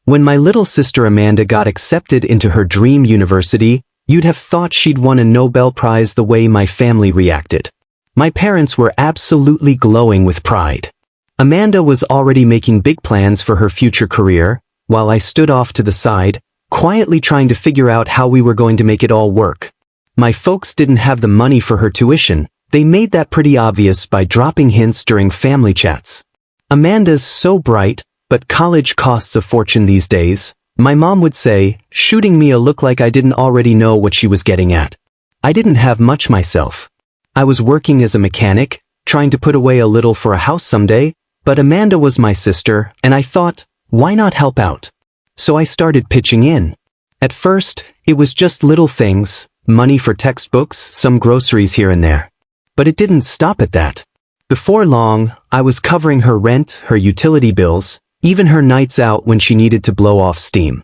When my little sister Amanda got accepted into her dream university, you'd have thought she'd won a Nobel Prize the way my family reacted. My parents were absolutely glowing with pride. Amanda was already making big plans for her future career, while I stood off to the side, quietly trying to figure out how we were going to make it all work. My folks didn't have the money for her tuition. They made that pretty obvious by dropping hints during family chats. Amanda's so bright, but college costs a fortune these days, my mom would say, shooting me a look like I didn't already know what she was getting at. I didn't have much myself. I was working as a mechanic, trying to put away a little for a house someday, but Amanda was my sister, and I thought, why not help out? So I started pitching in. At first, it was just little things, money for textbooks, some groceries here and there. But it didn't stop at that. Before long, I was covering her rent, her utility bills, even her nights out when she needed to blow off steam.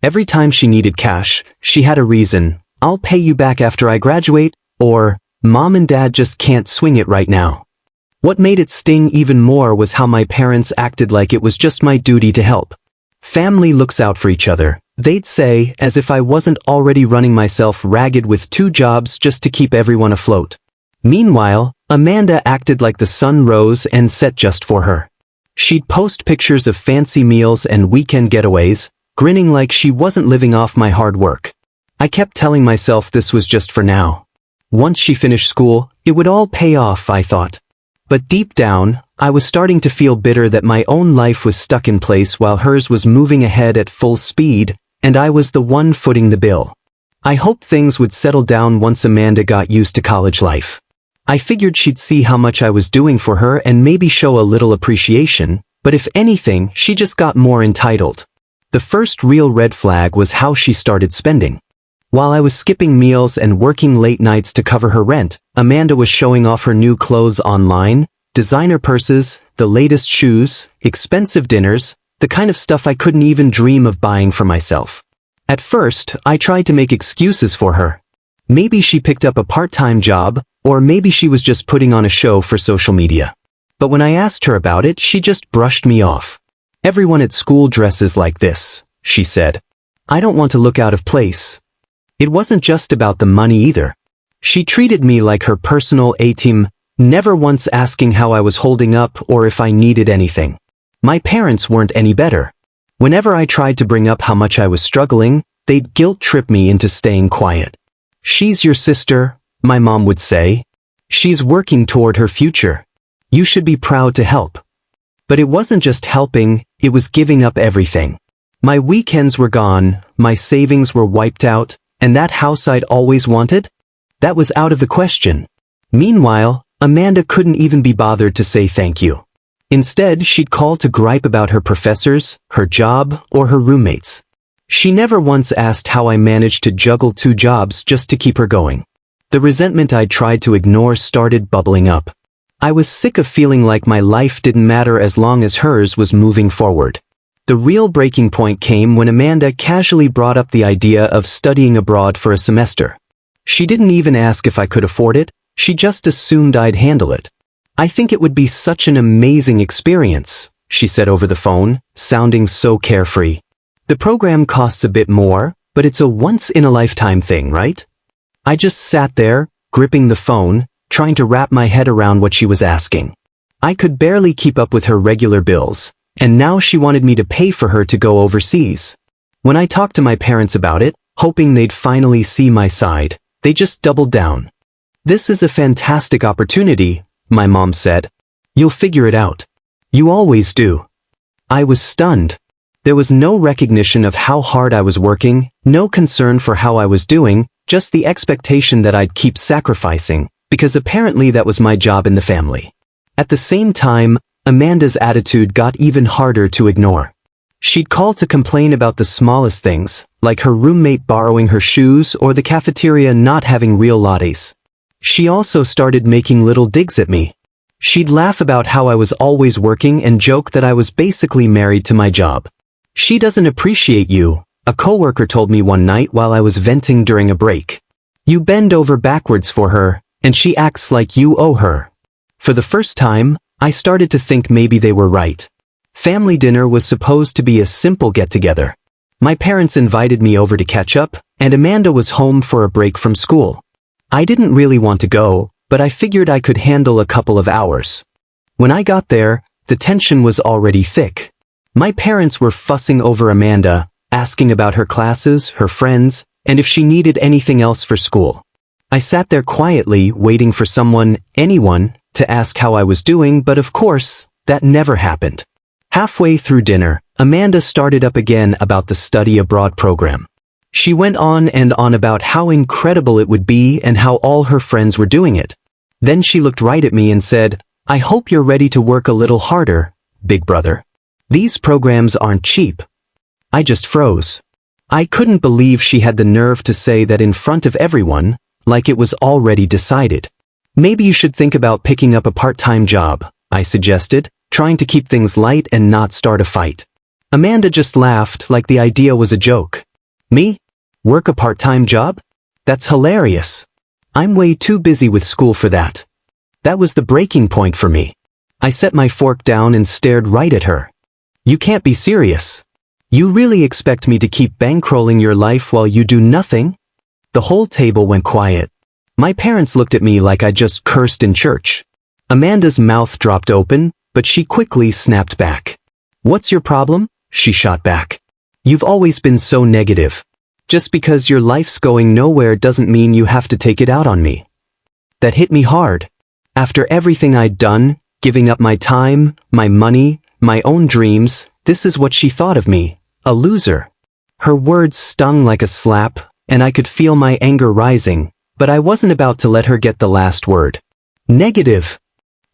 Every time she needed cash, she had a reason. I'll pay you back after I graduate, or Mom and Dad just can't swing it right now. What made it sting even more was how my parents acted like it was just my duty to help. Family looks out for each other, they'd say, as if I wasn't already running myself ragged with 2 jobs just to keep everyone afloat. Meanwhile, Amanda acted like the sun rose and set just for her. She'd post pictures of fancy meals and weekend getaways, grinning like she wasn't living off my hard work. I kept telling myself this was just for now. Once she finished school, it would all pay off, I thought. But deep down, I was starting to feel bitter that my own life was stuck in place while hers was moving ahead at full speed, and I was the one footing the bill. I hoped things would settle down once Amanda got used to college life. I figured she'd see how much I was doing for her and maybe show a little appreciation, but if anything, she just got more entitled. The first real red flag was how she started spending. While I was skipping meals and working late nights to cover her rent, Amanda was showing off her new clothes online, designer purses, the latest shoes, expensive dinners, the kind of stuff I couldn't even dream of buying for myself. At first, I tried to make excuses for her. Maybe she picked up a part-time job, or maybe she was just putting on a show for social media. But when I asked her about it, she just brushed me off. Everyone at school dresses like this, she said. I don't want to look out of place. It wasn't just about the money either. She treated me like her personal A-team, never once asking how I was holding up or if I needed anything. My parents weren't any better. Whenever I tried to bring up how much I was struggling, they'd guilt-trip me into staying quiet. She's your sister, my mom would say. She's working toward her future. You should be proud to help. But it wasn't just helping, it was giving up everything. My weekends were gone, my savings were wiped out, and that house I'd always wanted? That was out of the question. Meanwhile, Amanda couldn't even be bothered to say thank you. Instead, she'd call to gripe about her professors, her job, or her roommates. She never once asked how I managed to juggle 2 jobs just to keep her going. The resentment I'd tried to ignore started bubbling up. I was sick of feeling like my life didn't matter as long as hers was moving forward. The real breaking point came when Amanda casually brought up the idea of studying abroad for a semester. She didn't even ask if I could afford it, she just assumed I'd handle it. I think it would be such an amazing experience, she said over the phone, sounding so carefree. The program costs a bit more, but it's a once-in-a-lifetime thing, right? I just sat there, gripping the phone, trying to wrap my head around what she was asking. I could barely keep up with her regular bills, and now she wanted me to pay for her to go overseas. When I talked to my parents about it, hoping they'd finally see my side, they just doubled down. This is a fantastic opportunity, my mom said. You'll figure it out. You always do. I was stunned. There was no recognition of how hard I was working, no concern for how I was doing, just the expectation that I'd keep sacrificing, because apparently that was my job in the family. At the same time, Amanda's attitude got even harder to ignore. She'd call to complain about the smallest things, like her roommate borrowing her shoes or the cafeteria not having real lattes. She also started making little digs at me. She'd laugh about how I was always working and joke that I was basically married to my job. She doesn't appreciate you, a coworker told me one night while I was venting during a break. You bend over backwards for her, and she acts like you owe her. For the first time, I started to think maybe they were right. Family dinner was supposed to be a simple get-together. My parents invited me over to catch up, and Amanda was home for a break from school. I didn't really want to go, but I figured I could handle a couple of hours. When I got there, the tension was already thick. My parents were fussing over Amanda, asking about her classes, her friends, and if she needed anything else for school. I sat there quietly, waiting for anyone, to ask how I was doing, but of course, that never happened. Halfway through dinner, Amanda started up again about the study abroad program. She went on and on about how incredible it would be and how all her friends were doing it. Then she looked right at me and said, "I hope you're ready to work a little harder, big brother. These programs aren't cheap." I just froze. I couldn't believe she had the nerve to say that in front of everyone, like it was already decided. "Maybe you should think about picking up a part-time job," I suggested, trying to keep things light and not start a fight. Amanda just laughed like the idea was a joke. "Me? Work a part-time job? That's hilarious. I'm way too busy with school for that." That was the breaking point for me. I set my fork down and stared right at her. "You can't be serious. You really expect me to keep bankrolling your life while you do nothing?" The whole table went quiet. My parents looked at me like I just cursed in church. Amanda's mouth dropped open, but she quickly snapped back. "What's your problem?" she shot back. "You've always been so negative. Just because your life's going nowhere doesn't mean you have to take it out on me." That hit me hard. After everything I'd done, giving up my time, my money, my own dreams, this is what she thought of me, a loser. Her words stung like a slap, and I could feel my anger rising, but I wasn't about to let her get the last word. "Negative,"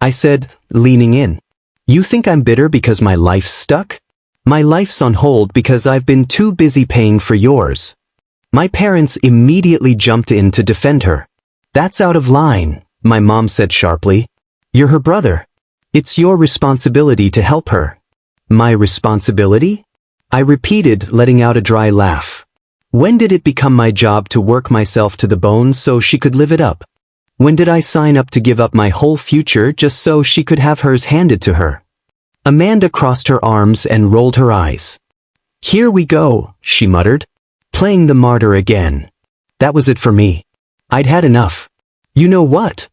I said, leaning in. "You think I'm bitter because my life's stuck? My life's on hold because I've been too busy paying for yours." My parents immediately jumped in to defend her. "That's out of line," my mom said sharply. "You're her brother. It's your responsibility to help her." "My responsibility?" I repeated, letting out a dry laugh. When did it become my job to work myself to the bone so she could live it up? When did I sign up to give up my whole future just so she could have hers handed to her? Amanda crossed her arms and rolled her eyes. "Here we go," she muttered, playing the martyr again. That was it for me. I'd had enough. "You know what?"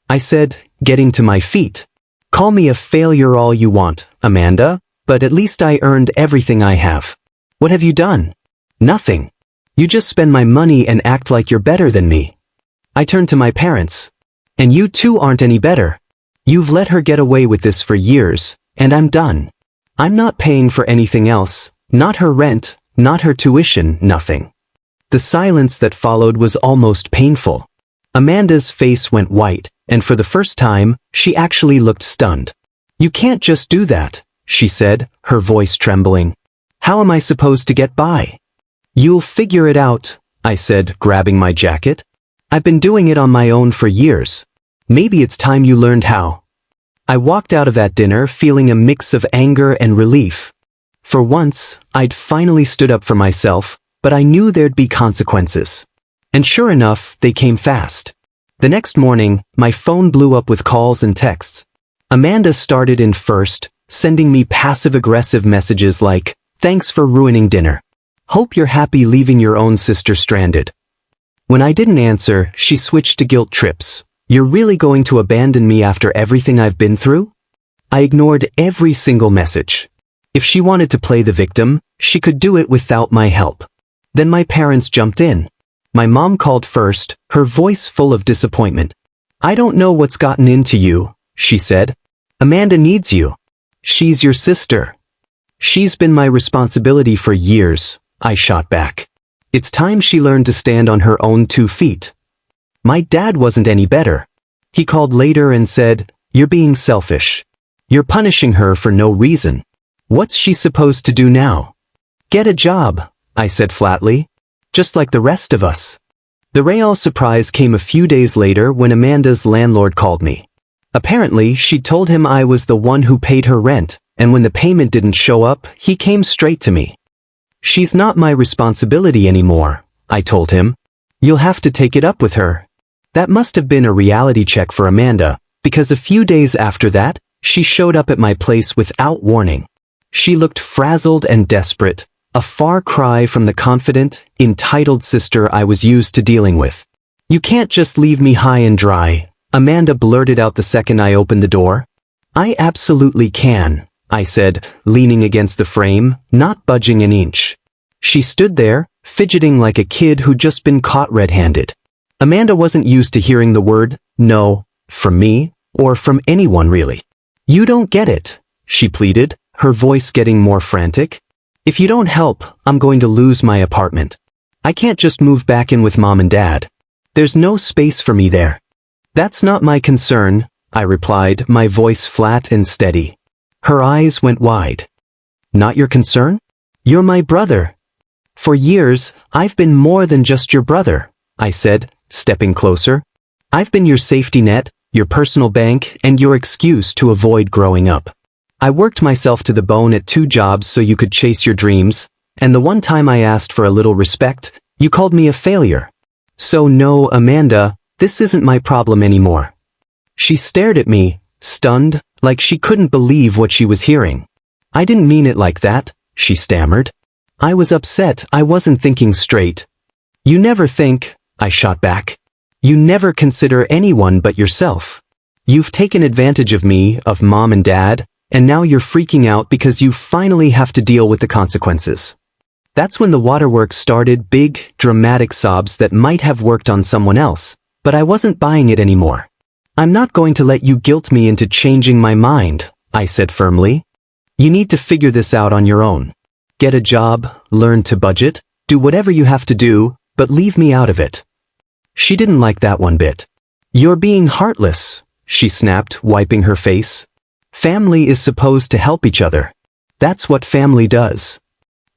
I said, getting to my feet. "Call me a failure all you want, Amanda, but at least I earned everything I have. What have you done? Nothing. You just spend my money and act like you're better than me." I turned to my parents. "And you too aren't any better. You've let her get away with this for years, and I'm done. I'm not paying for anything else, not her rent, not her tuition, nothing." The silence that followed was almost painful. Amanda's face went white, and for the first time, she actually looked stunned. "You can't just do that," she said, her voice trembling. "How am I supposed to get by?" "You'll figure it out," I said, grabbing my jacket. "I've been doing it on my own for years. Maybe it's time you learned how." I walked out of that dinner feeling a mix of anger and relief. For once, I'd finally stood up for myself, but I knew there'd be consequences. And sure enough, they came fast. The next morning, my phone blew up with calls and texts. Amanda started in first, sending me passive-aggressive messages like, "Thanks for ruining dinner. Hope you're happy leaving your own sister stranded." When I didn't answer, she switched to guilt trips. "You're really going to abandon me after everything I've been through?" I ignored every single message. If she wanted to play the victim, she could do it without my help. Then my parents jumped in. My mom called first, her voice full of disappointment. "I don't know what's gotten into you," she said. "Amanda needs you. She's your sister." "She's been my responsibility for years," I shot back. "It's time she learned to stand on her own 2 feet. My dad wasn't any better. He called later and said, 'You're being selfish. You're punishing her for no reason. What's she supposed to do now?' "Get a job," I said flatly. "Just like the rest of us." The real surprise came a few days later when Amanda's landlord called me. Apparently, she'd told him I was the one who paid her rent, and when the payment didn't show up, he came straight to me. "She's not my responsibility anymore," I told him. "You'll have to take it up with her." That must have been a reality check for Amanda, because a few days after that, she showed up at my place without warning. She looked frazzled and desperate, a far cry from the confident, entitled sister I was used to dealing with. "You can't just leave me high and dry," Amanda blurted out the second I opened the door. "I absolutely can," I said, leaning against the frame, not budging an inch. She stood there, fidgeting like a kid who'd just been caught red-handed. Amanda wasn't used to hearing the word no from me, or from anyone really. "You don't get it," she pleaded, her voice getting more frantic. "If you don't help, I'm going to lose my apartment. I can't just move back in with Mom and Dad. There's no space for me there." "That's not my concern," I replied, my voice flat and steady. Her eyes went wide. "Not your concern? You're my brother." "For years, I've been more than just your brother," I said, stepping closer. "I've been your safety net, your personal bank, and your excuse to avoid growing up. I worked myself to the bone at 2 jobs so you could chase your dreams, and the one time I asked for a little respect, you called me a failure. So no, Amanda, this isn't my problem anymore." She stared at me, stunned, like she couldn't believe what she was hearing. "I didn't mean it like that," she stammered. "I was upset, I wasn't thinking straight." "You never think," I shot back. "You never consider anyone but yourself. You've taken advantage of me, of Mom and Dad, and now you're freaking out because you finally have to deal with the consequences." That's when the waterworks started, big, dramatic sobs that might have worked on someone else, but I wasn't buying it anymore. "I'm not going to let you guilt me into changing my mind," I said firmly. "You need to figure this out on your own. Get a job, learn to budget, do whatever you have to do, but leave me out of it." She didn't like that one bit. "You're being heartless," she snapped, wiping her face. "Family is supposed to help each other. That's what family does."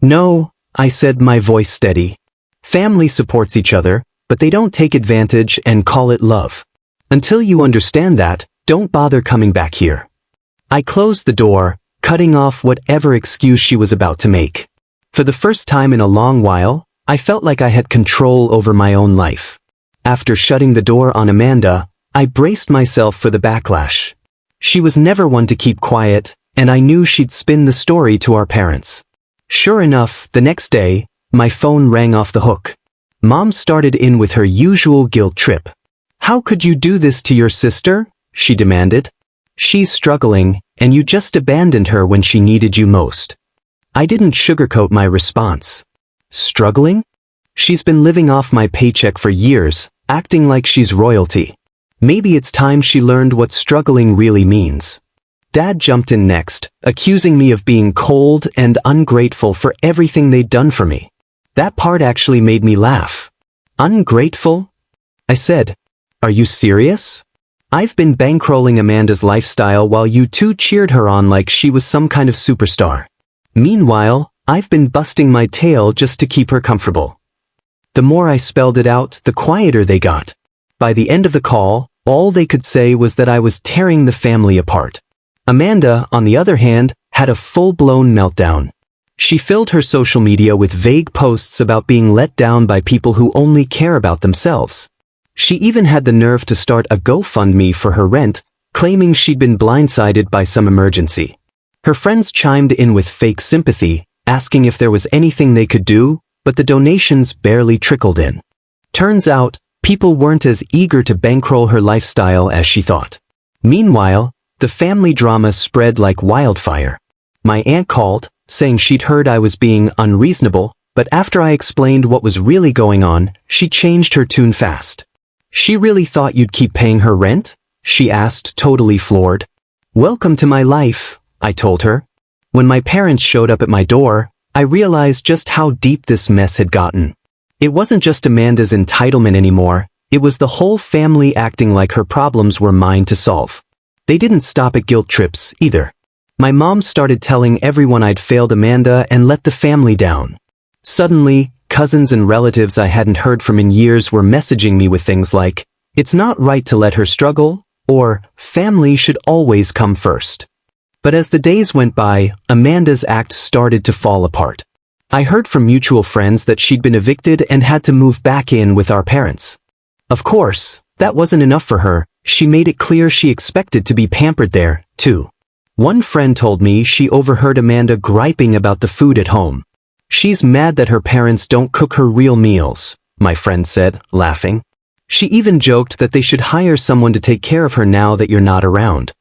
"No," I said, my voice steady. "Family supports each other, but they don't take advantage and call it love. Until you understand that, don't bother coming back here." I closed the door, cutting off whatever excuse she was about to make. For the first time in a long while, I felt like I had control over my own life. After shutting the door on Amanda, I braced myself for the backlash. She was never one to keep quiet, and I knew she'd spin the story to our parents. Sure enough, the next day, my phone rang off the hook. Mom started in with her usual guilt trip. "How could you do this to your sister?" she demanded. "She's struggling, and you just abandoned her when she needed you most." I didn't sugarcoat my response. "Struggling? She's been living off my paycheck for years, acting like she's royalty. Maybe it's time she learned what struggling really means." Dad jumped in next, accusing me of being cold and ungrateful for everything they'd done for me. That part actually made me laugh. "Ungrateful?" I said. "Are you serious? I've been bankrolling Amanda's lifestyle while you two cheered her on like she was some kind of superstar. Meanwhile, I've been busting my tail just to keep her comfortable." The more I spelled it out, the quieter they got. By the end of the call, all they could say was that I was tearing the family apart. Amanda, on the other hand, had a full-blown meltdown. She filled her social media with vague posts about being let down by people who only care about themselves. She even had the nerve to start a GoFundMe for her rent, claiming she'd been blindsided by some emergency. Her friends chimed in with fake sympathy, asking if there was anything they could do, but the donations barely trickled in. Turns out, people weren't as eager to bankroll her lifestyle as she thought. Meanwhile, the family drama spread like wildfire. My aunt called, saying she'd heard I was being unreasonable, but after I explained what was really going on, she changed her tune fast. "She really thought you'd keep paying her rent?" she asked, totally floored. "Welcome to my life," I told her. When my parents showed up at my door, I realized just how deep this mess had gotten. It wasn't just Amanda's entitlement anymore, it was the whole family acting like her problems were mine to solve. They didn't stop at guilt trips, either. My mom started telling everyone I'd failed Amanda and let the family down. Suddenly, cousins and relatives I hadn't heard from in years were messaging me with things like, "It's not right to let her struggle," or "Family should always come first." But as the days went by, Amanda's act started to fall apart. I heard from mutual friends that she'd been evicted and had to move back in with our parents. Of course, that wasn't enough for her. She made it clear she expected to be pampered there, too. One friend told me she overheard Amanda griping about the food at home. "She's mad that her parents don't cook her real meals," my friend said, laughing. "She even joked that they should hire someone to take care of her now that you're not around."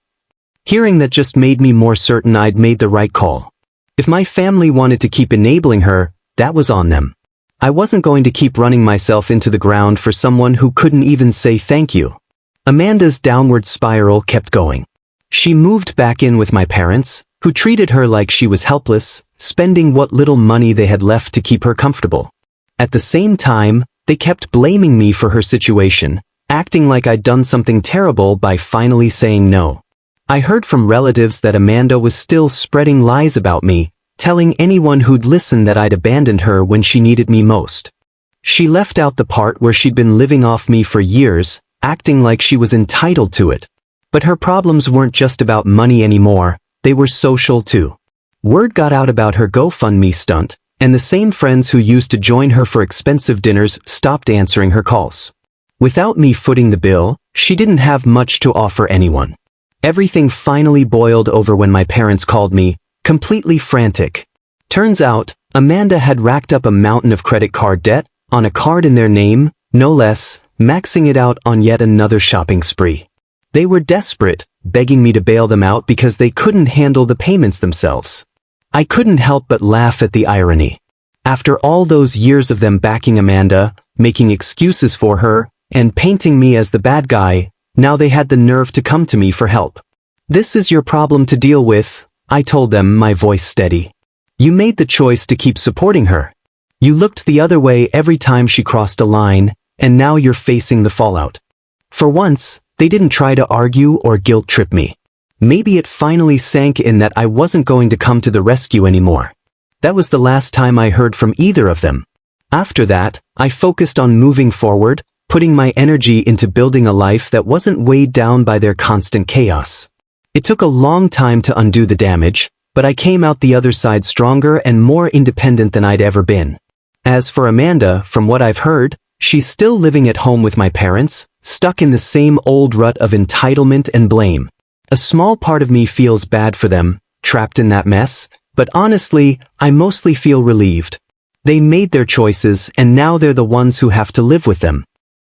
Hearing that just made me more certain I'd made the right call. If my family wanted to keep enabling her, that was on them. I wasn't going to keep running myself into the ground for someone who couldn't even say thank you. Amanda's downward spiral kept going. She moved back in with my parents, who treated her like she was helpless, spending what little money they had left to keep her comfortable. At the same time, they kept blaming me for her situation, acting like I'd done something terrible by finally saying no. I heard from relatives that Amanda was still spreading lies about me, telling anyone who'd listen that I'd abandoned her when she needed me most. She left out the part where she'd been living off me for years, acting like she was entitled to it. But her problems weren't just about money anymore, they were social too. Word got out about her GoFundMe stunt, and the same friends who used to join her for expensive dinners stopped answering her calls. Without me footing the bill, she didn't have much to offer anyone. Everything finally boiled over when my parents called me, completely frantic. Turns out, Amanda had racked up a mountain of credit card debt, on a card in their name, no less, maxing it out on yet another shopping spree. They were desperate, begging me to bail them out because they couldn't handle the payments themselves. I couldn't help but laugh at the irony. After all those years of them backing Amanda, making excuses for her, and painting me as the bad guy, now they had the nerve to come to me for help. "This is your problem to deal with," I told them, my voice steady. "You made the choice to keep supporting her. You looked the other way every time she crossed a line, and now you're facing the fallout." For once, they didn't try to argue or guilt-trip me. Maybe it finally sank in that I wasn't going to come to the rescue anymore. That was the last time I heard from either of them. After that, I focused on moving forward, putting my energy into building a life that wasn't weighed down by their constant chaos. It took a long time to undo the damage, but I came out the other side stronger and more independent than I'd ever been. As for Amanda, from what I've heard, she's still living at home with my parents, stuck in the same old rut of entitlement and blame. A small part of me feels bad for them, trapped in that mess, but honestly, I mostly feel relieved. They made their choices and now they're the ones who have to live with them.